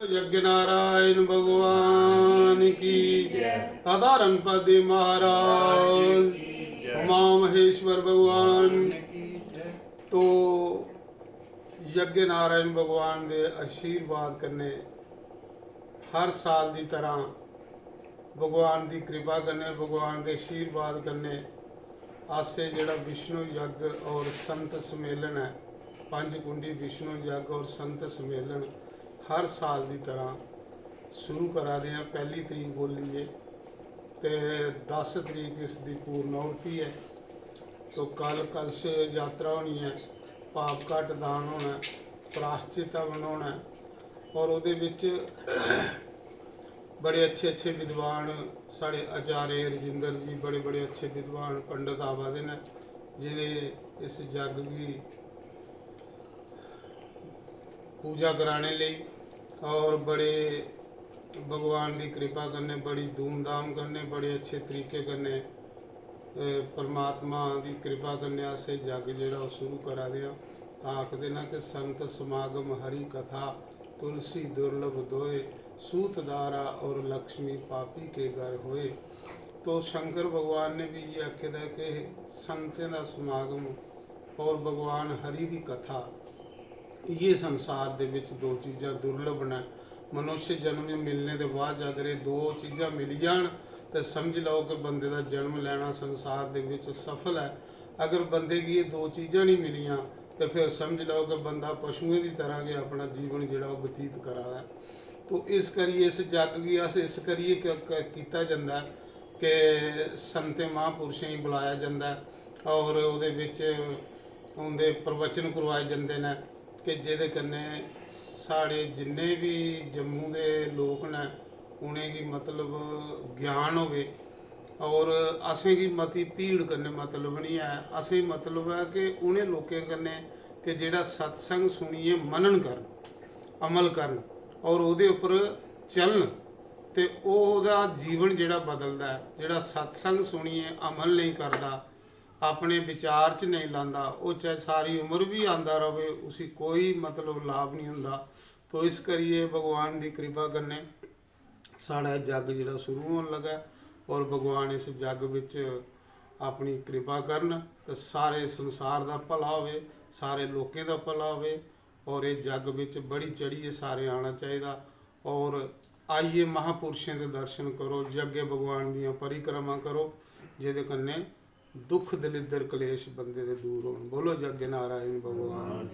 यज्ञ नारायण भगवान की जय। साधारण पति महाराज उमा महेश्वर भगवान की। तो यज्ञ नारायण भगवान के आशीर्वाद करने हर साल की तरह भगवान की कृपा करने भगवान के आशीर्वाद करने आसे जड़ा विष्णु यज्ञ और संत सम्मेलन है, पंचकुंडी विष्णु यज्ञ और संत सम्मेलन हर साल की तरह शुरू करा रहे हैं। पहली तरीक बोलीए तो 10 तरीक इसकी पूर्णाहुति है। तो कल कलश यात्रा होनी है, पाप घट दान होना है, प्राश्चित हवन होना है और वो बड़े अच्छे अच्छे विद्वान साढ़े आचार्य रजिंदर जी बड़े बड़े अच्छे विद्वान पंडित आवादे ने जिन्हें इस जग की पूजा कराने लिए और बड़े भगवान की कृपा करने बड़ी धूमधाम करने बड़े अच्छे तरीके करने परमात्मा की कृपा करने से जग जो शुरू करा दिया। आखते ना कि संत समागम हरि कथा तुलसी दुर्लभ दोए सूत दारा और लक्ष्मी पापी के घर होए। तो शंकर भगवान ने भी ये आख्या कि संतें का समागम और भगवान हरि की कथा ये संसार दे विच दो चीज़ां दुर्लभ ने। मनुष्य जन्म मिलने के बाद अगर ये दो चीज़ां मिल जान तो समझ लो कि बंदे का जन्म लेना संसार दे विच सफल है। अगर बंदे की ये दो चीज़ां नहीं मिलियां तो फिर समझ लो कि बंदा पशुओं की तरह के अपना जीवन जिहड़ा बतीत करा है। तो इस करिए इस जग की अस इस करिए किया जाता है कि संते महापुरुषों ही बुलाया जाता है और उहदे विच उनके प्रवचन करवाए जाते हैं कि जिहदे कन्ने साढ़े जिन्ने भी जम्मू के लोग ने उनेंगी मतलब ज्ञान होवे और असें की मती भीड़ करने मतलब नहीं है। असें मतलब है कि उन्हें लोगों कन्ने कि जिहड़ा सत्संग सुनिए मनन कर अमल करन और उहदे उपर चलन तो ओहदा जीवन जिहड़ा बदलदा है। जिहड़ा सत्संग सुनिए अमल नहीं करता अपने विचार च नहीं लाता वो चाहे सारी उम्र भी आंदा रहे उसी कोई मतलब लाभ नहीं हुंदा। तो इस करिए भगवान की कृपा करने साड़ा जग जिहड़ा शुरू होने लगा और भगवान इस जग विच अपनी कृपा करन तो सारे संसार का भला होवे सारे लोगों का भला होवे और ये जग विच बड़ी चढ़िए सारे आना चाहिए। और आइए महापुरुषों के दर्शन करो यज्ञ भगवान दियाँ परिक्रमा करो जिहदे कन्ने दुख दलिद्र कलेश बंदे दे दूर होण। बोलो यज्ञ नारायण भगवान।